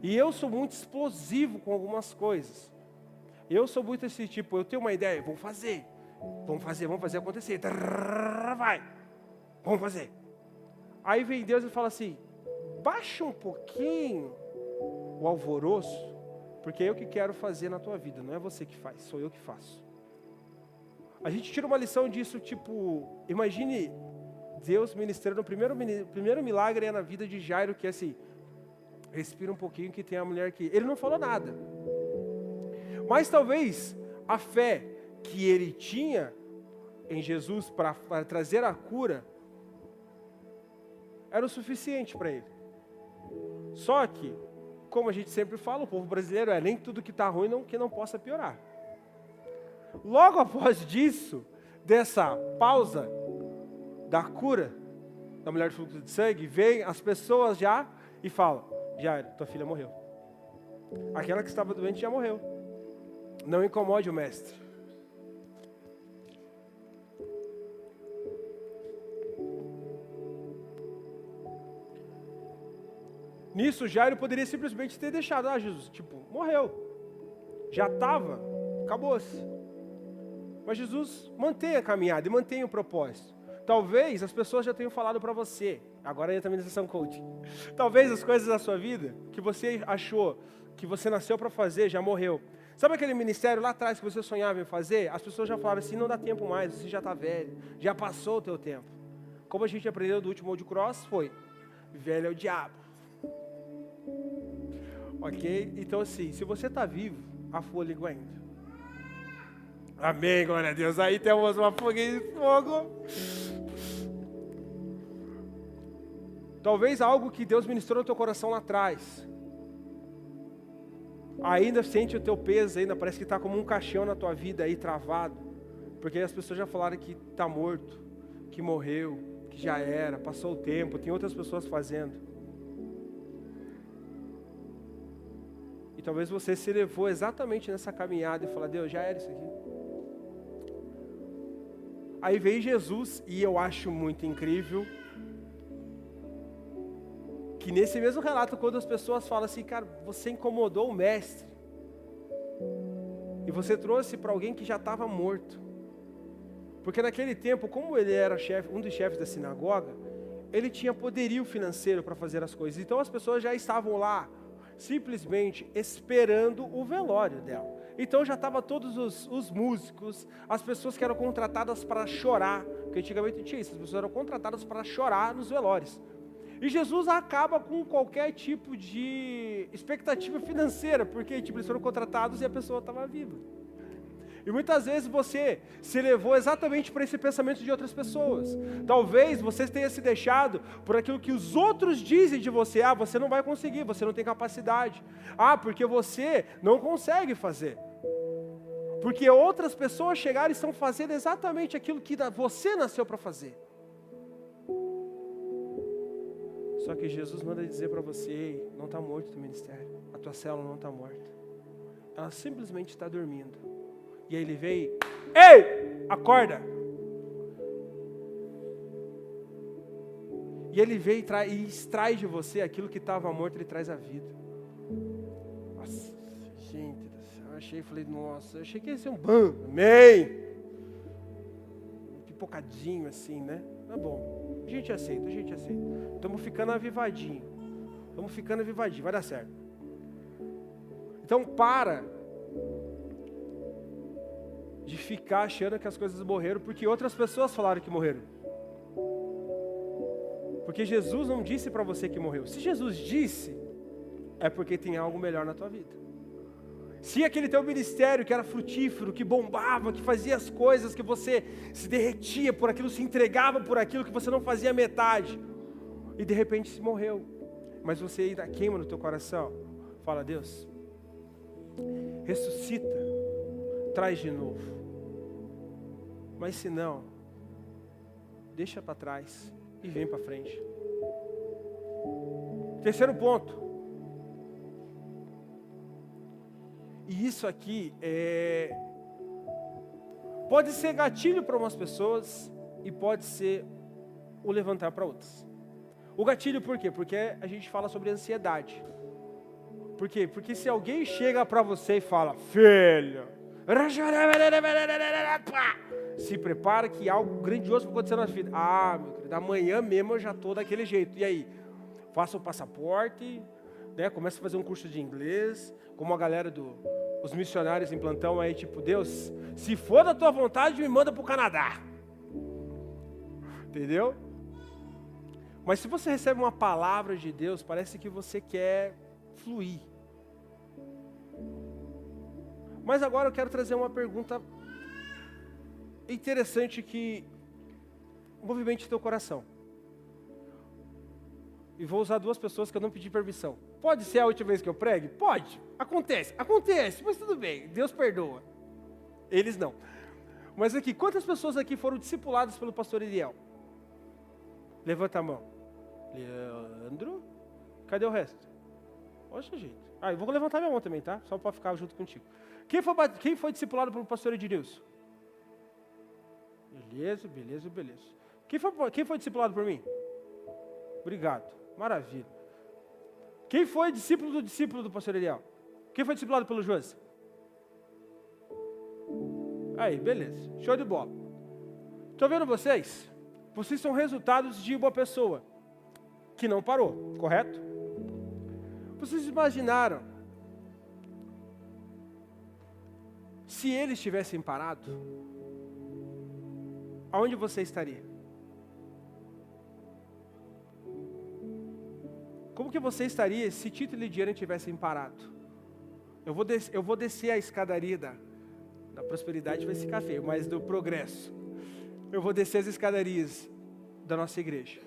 E eu sou muito explosivo com algumas coisas. Eu sou muito esse tipo, eu tenho uma ideia, vamos fazer acontecer. Vai, vamos fazer. Aí vem Deus e fala assim, baixa um pouquinho o alvoroço, porque é eu que quero fazer na tua vida, não é você que faz, sou eu que faço. A gente tira uma lição disso, tipo, imagine Deus ministrando o primeiro milagre na vida de Jairo, que é assim, respira um pouquinho que tem a mulher aqui. Ele não falou nada. Mas talvez a fé que ele tinha em Jesus para trazer a cura era o suficiente para ele. Só que, como a gente sempre fala, o povo brasileiro nem tudo que está ruim que não possa piorar. Logo após disso, dessa pausa da cura da mulher do fluxo de sangue, vem as pessoas já e falam, Jairo, tua filha morreu. Aquela que estava doente já morreu. Não incomode o mestre. Nisso, Jairo poderia simplesmente ter deixado, Jesus, morreu. Já estava, acabou-se. Mas Jesus mantém a caminhada e mantém o propósito. Talvez as pessoas já tenham falado para você, agora entra a ministração coaching. Talvez as coisas da sua vida, que você achou, que você nasceu para fazer, já morreu. Sabe aquele ministério lá atrás que você sonhava em fazer? As pessoas já falaram assim, não dá tempo mais, você já está velho, já passou o teu tempo. Como a gente aprendeu do último Old Cross, foi, velho é o diabo. Ok? Então assim, se você está vivo, há fôlego ainda. Amém, glória a Deus. Aí temos uma fogueira de fogo. Talvez algo que Deus ministrou no teu coração lá atrás. Ainda sente o teu peso, ainda parece que está como um caixão na tua vida aí travado. Porque as pessoas já falaram que está morto, que morreu, que já era, passou o tempo, tem outras pessoas fazendo. E talvez você se levou exatamente nessa caminhada e falou, Deus, já era isso aqui. Aí veio Jesus, e eu acho muito incrível, que nesse mesmo relato, quando as pessoas falam assim, cara, você incomodou o mestre, e você trouxe para alguém que já estava morto. Porque naquele tempo, como ele era um dos chefes da sinagoga, ele tinha poderio financeiro para fazer as coisas. Então as pessoas já estavam lá, simplesmente esperando o velório dela. Então já estavam todos os músicos, as pessoas que eram contratadas para chorar, porque antigamente tinha isso, as pessoas eram contratadas para chorar nos velórios. E Jesus acaba com qualquer tipo de expectativa financeira, porque eles foram contratados e a pessoa estava viva. E muitas vezes você se levou exatamente para esse pensamento de outras pessoas. Talvez você tenha se deixado por aquilo que os outros dizem de você. Ah, você não vai conseguir, você não tem capacidade. Ah, porque você não consegue fazer. Porque outras pessoas chegaram e estão fazendo exatamente aquilo que você nasceu para fazer. Só que Jesus manda dizer para você, ei, não está morto o teu ministério. A tua célula não está morta. Ela simplesmente está dormindo. E aí ele veio, ei, acorda. E ele vem e extrai de você aquilo que estava morto, ele traz a vida. Nossa, gente do céu, eu achei que ia ser um bam, amém. Um pipocadinho assim, né? Tá bom, a gente aceita. Estamos ficando avivadinho, vai dar certo. Então para de ficar achando que as coisas morreram, porque outras pessoas falaram que morreram. Porque Jesus não disse para você que morreu. Se Jesus disse, é porque tem algo melhor na tua vida. Se aquele teu ministério que era frutífero, que bombava, que fazia as coisas, que você se derretia por aquilo, se entregava por aquilo, que você não fazia metade, e de repente se morreu, mas você ainda queima no teu coração, fala: Deus, ressuscita, traz de novo. Mas se não, deixa para trás e vem para frente. Terceiro ponto. E isso aqui pode ser gatilho para umas pessoas e pode ser o levantar para outras. O gatilho por quê? Porque a gente fala sobre ansiedade. Por quê? Porque se alguém chega para você e fala: filho, se prepara que algo grandioso vai acontecer na sua vida. Meu querido, amanhã mesmo eu já estou daquele jeito. E aí? Faça o passaporte, né? Começa a fazer um curso de inglês, como a galera os missionários em plantão aí, tipo: Deus, se for da tua vontade, me manda para o Canadá. Entendeu? Mas se você recebe uma palavra de Deus, parece que você quer fluir. Mas agora eu quero trazer uma pergunta interessante que movimente teu coração. E vou usar duas pessoas que eu não pedi permissão. Pode ser a última vez que eu pregue? Pode. Acontece, mas tudo bem. Deus perdoa. Eles não. Mas aqui, quantas pessoas aqui foram discipuladas pelo pastor Eliel? Levanta a mão. Leandro? Cadê o resto? Poxa, gente. Eu vou levantar minha mão também, tá? Só para ficar junto contigo. Quem foi discipulado pelo pastor Ednilson? Beleza. Quem foi discipulado por mim? Obrigado. Maravilha. Quem foi discípulo do pastor Eliel? Quem foi discipulado pelo Josi? Aí, beleza. Show de bola. Estou vendo vocês? Vocês são resultados de uma pessoa que não parou, correto? Vocês imaginaram se eles tivessem parado, aonde você estaria? Como que você estaria se Tito e Lidiane tivessem parado? Eu vou descer a escadaria da prosperidade, vai ficar feio, mas do progresso. Eu vou descer as escadarias da nossa igreja.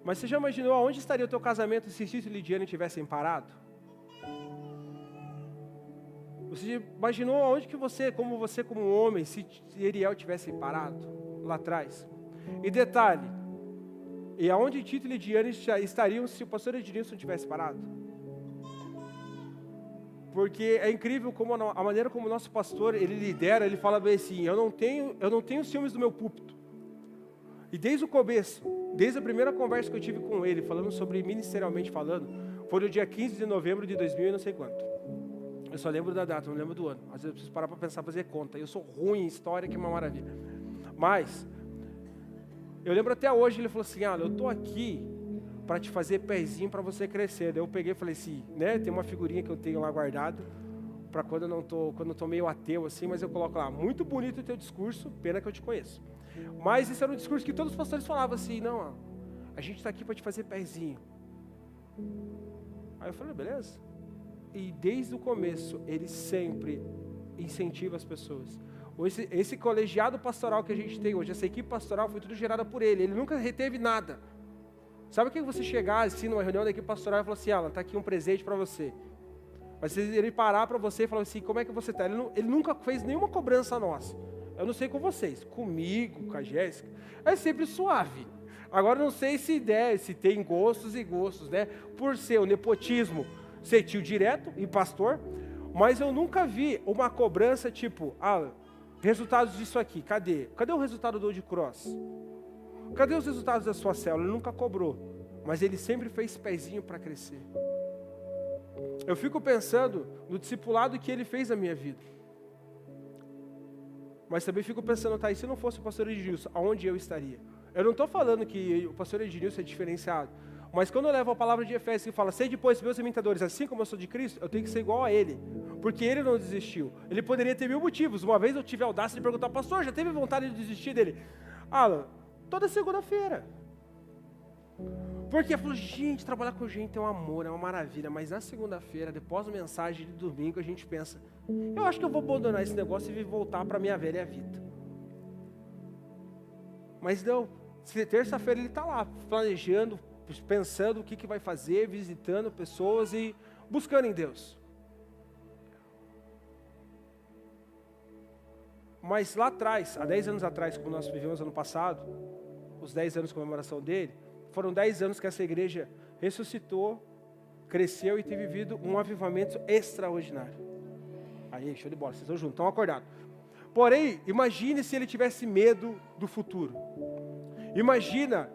Mas você já imaginou aonde estaria o teu casamento se Tito e Lidiane tivessem parado? Você imaginou aonde que você como homem, se Ariel tivesse parado lá atrás? E detalhe, e aonde Tito e Lidiane estariam se o pastor Ednilson tivesse parado? Porque é incrível como a maneira como o nosso pastor, ele lidera, ele fala bem assim: eu não tenho ciúmes do meu púlpito. E desde o começo, desde a primeira conversa que eu tive com ele, falando sobre ministerialmente falando, foi no dia 15 de novembro de 2000 e não sei quanto. Eu só lembro da data, não lembro do ano. Às vezes eu preciso parar para pensar, fazer conta. Eu sou ruim em história, que é uma maravilha. Mas, eu lembro até hoje, ele falou assim: eu estou aqui para te fazer pezinho para você crescer. Daí eu peguei e falei assim, né? Tem uma figurinha que eu tenho lá guardado, para quando eu estou meio ateu assim, mas eu coloco lá: muito bonito o teu discurso, pena que eu te conheço. Mas esse era um discurso que todos os pastores falavam assim: não, a gente está aqui para te fazer pezinho. Aí eu falei: beleza. E desde o começo, ele sempre incentiva as pessoas. Esse colegiado pastoral que a gente tem hoje, essa equipe pastoral foi tudo gerada por ele. Ele nunca reteve nada. Sabe o que você chegar assim numa reunião da equipe pastoral e falar assim: Alan, está aqui um presente para você. Mas ele parar para você e falar assim: como é que você está? Ele nunca fez nenhuma cobrança nossa. Eu não sei com vocês, comigo, com a Jéssica, é sempre suave. Agora não sei se tem gostos e gostos, né? Por ser o nepotismo, ser tio direto e pastor, mas eu nunca vi uma cobrança tipo: resultados disso aqui, cadê? Cadê o resultado do Old Cross? Cadê os resultados da sua célula? Ele nunca cobrou, mas ele sempre fez pezinho para crescer. Eu fico pensando no discipulado que ele fez na minha vida. Mas também fico pensando, tá, e se não fosse o pastor Edilson, aonde eu estaria? Eu não estou falando que o pastor Edilson é diferenciado, mas quando eu levo a palavra de Efésios que fala, sede depois meus imitadores, assim como eu sou de Cristo, eu tenho que ser igual a ele, porque ele não desistiu. Ele poderia ter 1000 motivos. Uma vez eu tive a audácia de perguntar, pastor, já teve vontade de desistir dele? Alan, toda segunda-feira. Porque eu falo, gente, trabalhar com gente é um amor, é uma maravilha, mas na segunda-feira, depois da mensagem de domingo, a gente pensa, eu acho que eu vou abandonar esse negócio e voltar para a minha velha vida. Mas não, terça-feira ele está lá, planejando, pensando o que vai fazer, visitando pessoas e buscando em Deus. Mas lá atrás, há 10 anos atrás, como nós vivemos ano passado, os 10 anos de comemoração dele, foram 10 anos que essa igreja ressuscitou, cresceu e tem vivido um avivamento extraordinário. Aí, show de bola, vocês estão juntos, estão acordados. Porém, imagine se ele tivesse medo do futuro. Imagina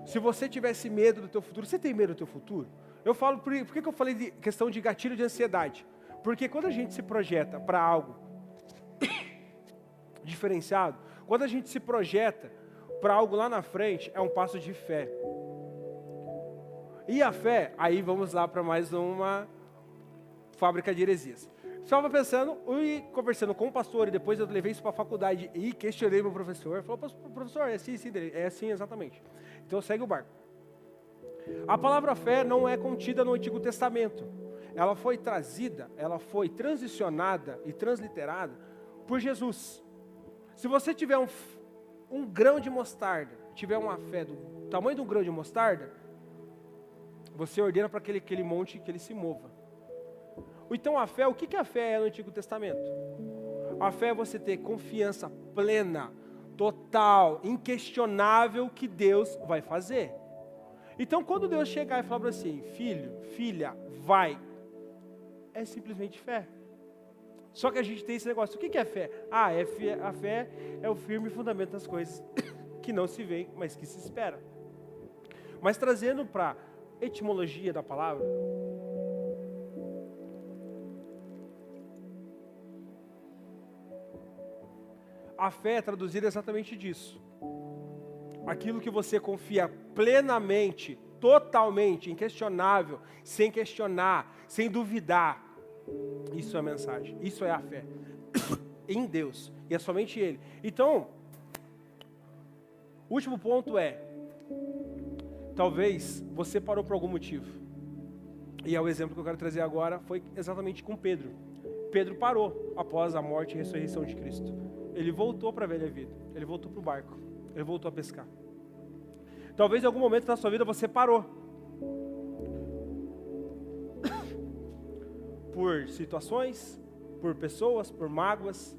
se você tivesse medo do teu futuro. Você tem medo do teu futuro? Eu falo, por que eu falei de questão de gatilho de ansiedade? Porque quando a gente se projeta para algo diferenciado, quando a gente se projeta para algo lá na frente, é um passo de fé. E a fé, aí vamos lá para mais uma fábrica de heresias. Estava pensando, e conversando com o pastor, e depois eu levei isso para a faculdade e questionei meu professor. Ele falou, professor, é assim, é assim exatamente. Então segue o barco. A palavra fé não é contida no Antigo Testamento. Ela foi trazida, ela foi transicionada e transliterada por Jesus. Se você tiver um grão de mostarda, tiver uma fé do tamanho de um grão de mostarda, você ordena para aquele monte que ele se mova. Então a fé, o que a fé é no Antigo Testamento? A fé é você ter confiança plena, total, inquestionável que Deus vai fazer. Então quando Deus chegar e falar assim, filho, filha, vai, é simplesmente fé. Só que a gente tem esse negócio, o que é fé? A fé é o firme fundamento das coisas que não se vê, mas que se espera. Mas trazendo para a etimologia da palavra, a fé é traduzida exatamente disso. Aquilo que você confia plenamente, totalmente, inquestionável, sem questionar, sem duvidar. Isso é a mensagem, isso é a fé. Em Deus, e é somente Ele. Então, o último ponto é, talvez você parou por algum motivo. E é o exemplo que eu quero trazer agora, foi exatamente com Pedro. Pedro parou após a morte e ressurreição de Cristo. Ele voltou para a velha vida, ele voltou para o barco, ele voltou a pescar. Talvez em algum momento da sua vida você parou. Por situações, por pessoas, por mágoas.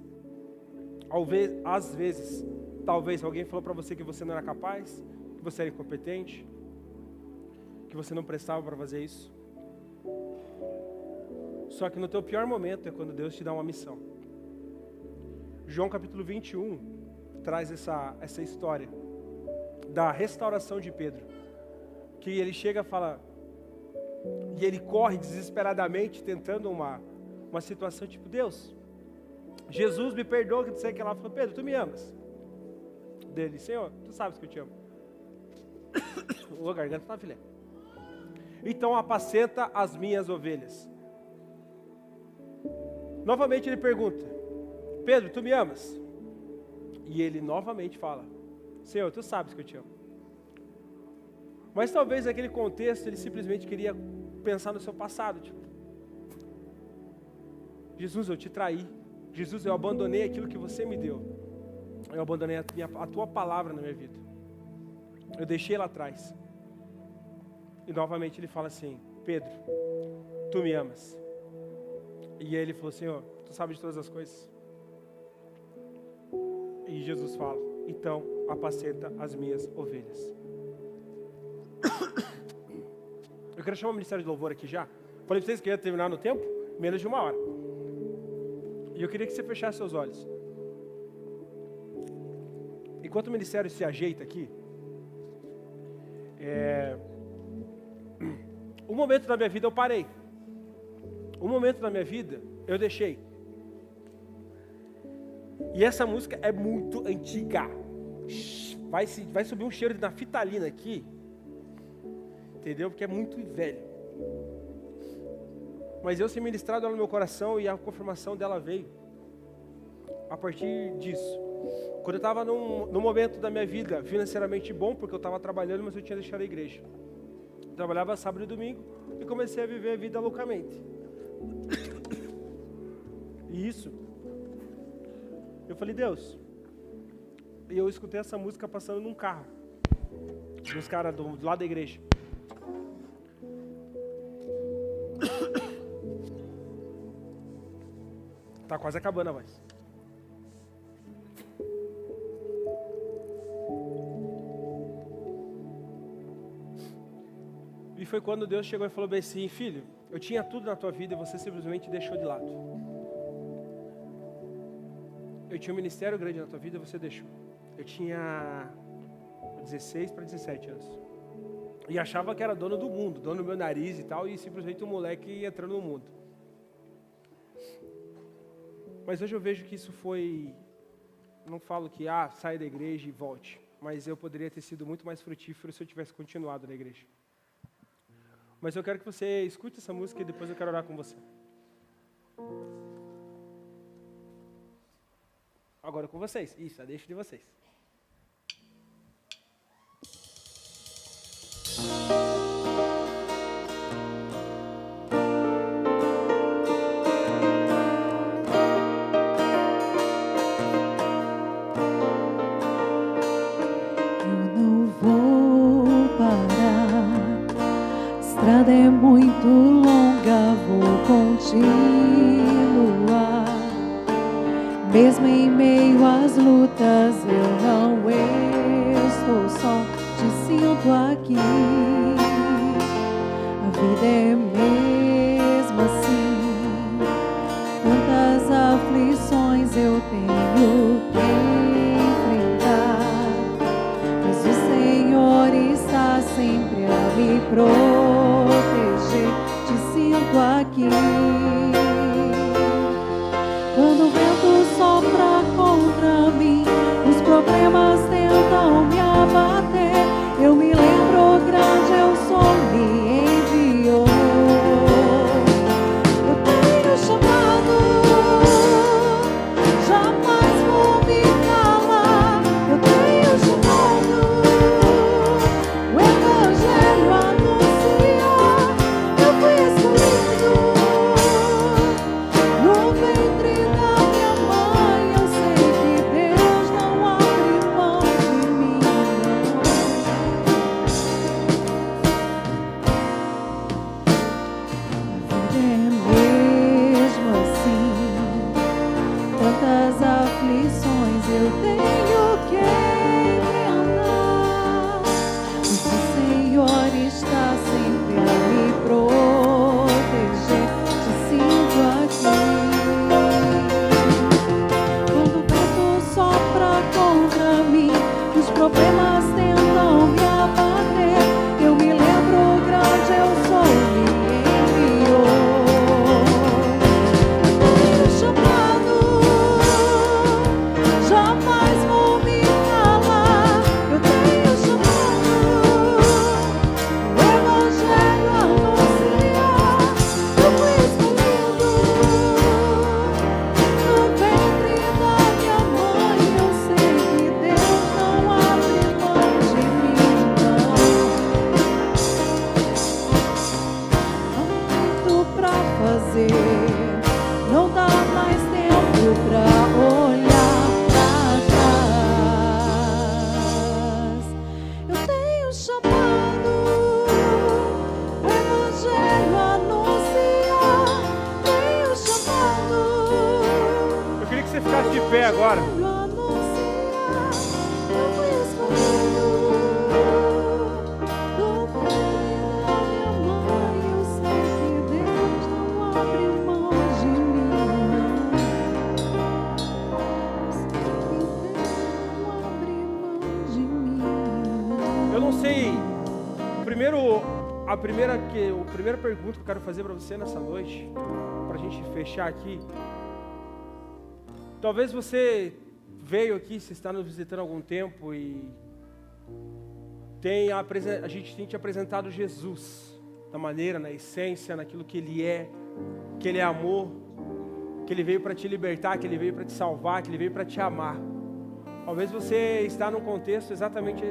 Às vezes, talvez alguém falou para você que você não era capaz, que você era incompetente, que você não prestava para fazer isso. Só que no teu pior momento é quando Deus te dá uma missão. João capítulo 21 traz essa história da restauração de Pedro. Que ele chega e fala, e ele corre desesperadamente tentando uma situação tipo, Deus, Jesus me perdoa, que tu sei que ela falou, Pedro, tu me amas? Dele, Senhor, tu sabes que eu te amo. O garganta tá filé. Então apacenta as minhas ovelhas. Novamente ele pergunta, Pedro, tu me amas? E ele novamente fala, Senhor, tu sabes que eu te amo. Mas talvez naquele contexto ele simplesmente queria pensar no seu passado, tipo, Jesus, eu te traí. Jesus, eu abandonei aquilo que você me deu. Eu abandonei a tua palavra na minha vida. Eu deixei ela atrás. E novamente ele fala assim, Pedro, tu me amas? E ele falou, Senhor, tu sabes de todas as coisas. E Jesus fala, então apacenta as minhas ovelhas. Eu quero chamar o Ministério de Louvor aqui já. Falei para vocês que eu ia terminar no tempo, menos de 1 hora. E eu queria que você fechasse seus olhos. Enquanto o Ministério se ajeita aqui, Um momento da minha vida eu parei. Um momento da minha vida eu deixei. E essa música é muito antiga. Vai subir um cheiro de naftalina aqui. Entendeu? Porque é muito velho. Mas eu ser ministrado ela no meu coração e a confirmação dela veio a partir disso. Quando eu estava num momento da minha vida financeiramente bom, porque eu estava trabalhando, mas eu tinha deixado a igreja. Eu trabalhava sábado e domingo e comecei a viver a vida loucamente. E isso, eu falei, Deus, e eu escutei essa música passando num carro, dos caras do lado da igreja. Tá quase acabando a voz. E foi quando Deus chegou e falou bem assim, filho, eu tinha tudo na tua vida e você simplesmente deixou de lado. Eu tinha um ministério grande na tua vida e você deixou. Eu tinha 16 para 17 anos. E achava que era dono do mundo, dono do meu nariz e tal, e simplesmente um moleque entrando no mundo. Mas hoje eu vejo que isso foi... Não falo que, sai da igreja e volte. Mas eu poderia ter sido muito mais frutífero se eu tivesse continuado na igreja. Mas eu quero que você escute essa música e depois eu quero orar com você. Agora com vocês. Isso, a deixa de vocês. Eu não vou parar. A estrada é muito longa, vou continuar. Mesmo em meio às lutas, eu não estou só, te sinto aqui. A vida é mesmo assim. Quantas aflições eu tenho que enfrentar, mas o Senhor está sempre a me proteger, te sinto aqui. Quando o vento sopra contra mim, os problemas tentam me abater, eu me lembro grande, eu sou, me enviou. Eu tenho chamado, jamais vou me calar. Eu tenho chamado, o Evangelho anunciar. Eu fui escolhido no ventre da minha mãe. Eu sei que Deus não abre mão de mim, não. A vida é mesmo assim. Tantas aflições eu tenho que enfrentar, mas o Senhor está sempre a me proteger, te sinto aqui. Quando o vento sopra contra mim, os problemas tentam me abater, eu me lembro grande, eu sou, me enviou. Tenho chamado, jamais vou me calar. Eu tenho chamado, o Evangelho anunciar. Eu fui escolhido no ventre da minha mãe. Eu sei que Deus não abre mão de mim, não. Há muito pra fazer, não dá mais tempo pra olhar pra trás. Eu tenho chamado, o Evangelho anunciar. Tenho chamado, Eu queria que você ficasse de pé agora. o Evangelho anunciar. Eu fui escolhido do ventre da minha mãe. Eu sei que Deus não abre mão de mim, não. Eu sei que Deus não abre mão de mim, não. Eu não sei primeira pergunta que eu quero fazer para você nessa noite, para a gente fechar aqui. Talvez você veio aqui, você está nos visitando há algum tempo e a gente tem te apresentado Jesus, da maneira, na essência, naquilo que Ele é amor, que Ele veio para te libertar, que Ele veio para te salvar, que Ele veio para te amar. Talvez você está num contexto exatamente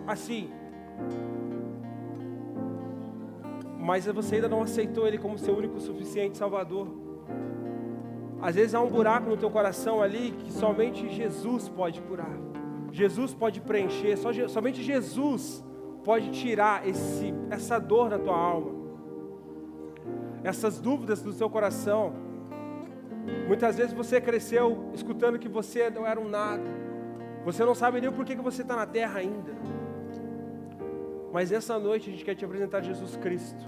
assim, mas você ainda não aceitou Ele como seu único e suficiente Salvador. Às vezes há um buraco no teu coração ali que somente Jesus pode curar. Jesus pode preencher, somente Jesus pode tirar essa dor da tua alma, essas dúvidas do seu coração. Muitas vezes você cresceu escutando que você não era um nada, você não sabe nem o porquê que você está na terra ainda. Mas essa noite a gente quer te apresentar Jesus Cristo.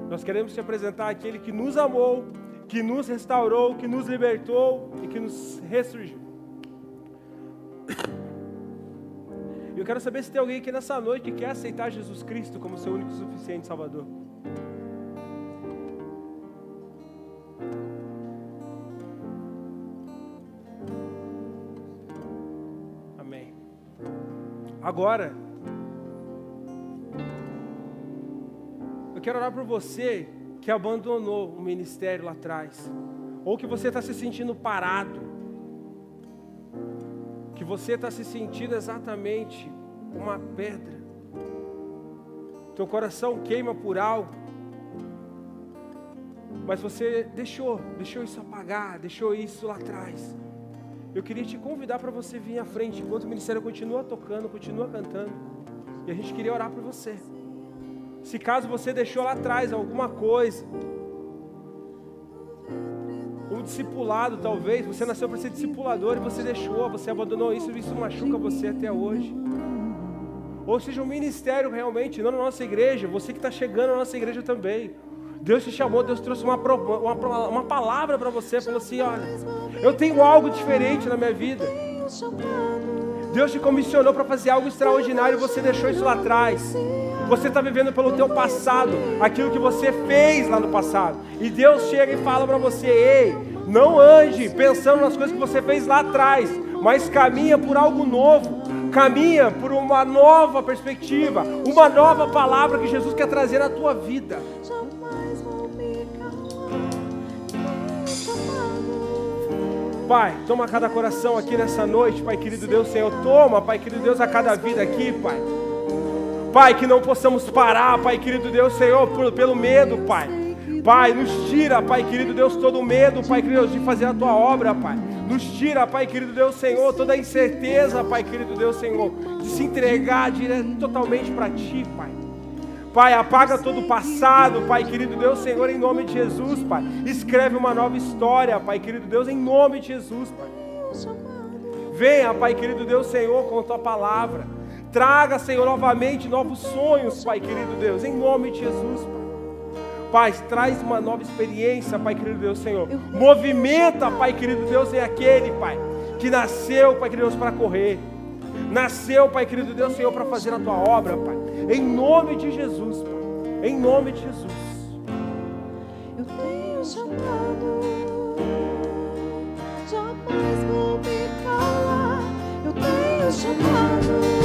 Nós queremos te apresentar aquele que nos amou, que nos restaurou, que nos libertou e que nos ressurgiu. Eu quero saber se tem alguém aqui nessa noite que quer aceitar Jesus Cristo como seu único e suficiente Salvador. Amém. Agora, eu quero orar por você que abandonou o ministério lá atrás, ou que você está se sentindo parado, que você está se sentindo exatamente uma pedra, teu coração queima por algo, mas você deixou isso apagar, deixou isso lá atrás. Eu queria te convidar para você vir à frente, enquanto o ministério continua tocando, continua cantando, e a gente queria orar por você. Se caso você deixou lá atrás alguma coisa, um discipulado talvez, você nasceu para ser discipulador e você deixou, você abandonou isso e isso machuca você até hoje. Ou seja, um ministério realmente, não na nossa igreja, você que está chegando na nossa igreja também. Deus te chamou, Deus trouxe uma palavra para você, falou assim, olha, eu tenho algo diferente na minha vida. Deus te comissionou para fazer algo extraordinário e você deixou isso lá atrás. Você está vivendo pelo teu passado, aquilo que você fez lá no passado. E Deus chega e fala para você, ei, não ande pensando nas coisas que você fez lá atrás, mas caminha por algo novo, caminha por uma nova perspectiva, uma nova palavra que Jesus quer trazer na tua vida. Pai, toma cada coração aqui nessa noite, Pai querido Deus, Senhor, toma, Pai querido Deus, a cada vida aqui, Pai. Pai, que não possamos parar, Pai querido Deus, Senhor, pelo medo, Pai. Pai, nos tira, Pai querido Deus, todo o medo, Pai querido Deus, de fazer a Tua obra, Pai. Nos tira, Pai querido Deus, Senhor, toda a incerteza, Pai querido Deus, Senhor, de se entregar totalmente para Ti, Pai. Pai, apaga todo o passado, Pai querido Deus, Senhor, em nome de Jesus, Pai. Escreve uma nova história, Pai querido Deus, em nome de Jesus, Pai. Venha, Pai querido Deus, Senhor, com a Tua palavra. Traga, Senhor, novamente novos sonhos, Pai querido Deus, em nome de Jesus, Pai. Pai, traz uma nova experiência, Pai querido Deus, Senhor. Movimenta, Pai querido Deus, em aquele, Pai, que nasceu, Pai querido Deus, para correr. Nasceu, Pai querido Deus, Senhor, para fazer a Tua obra, Pai. Em nome de Jesus, Pai. Em nome de Jesus. Eu tenho chamado, jamais vou me calar. Eu tenho chamado.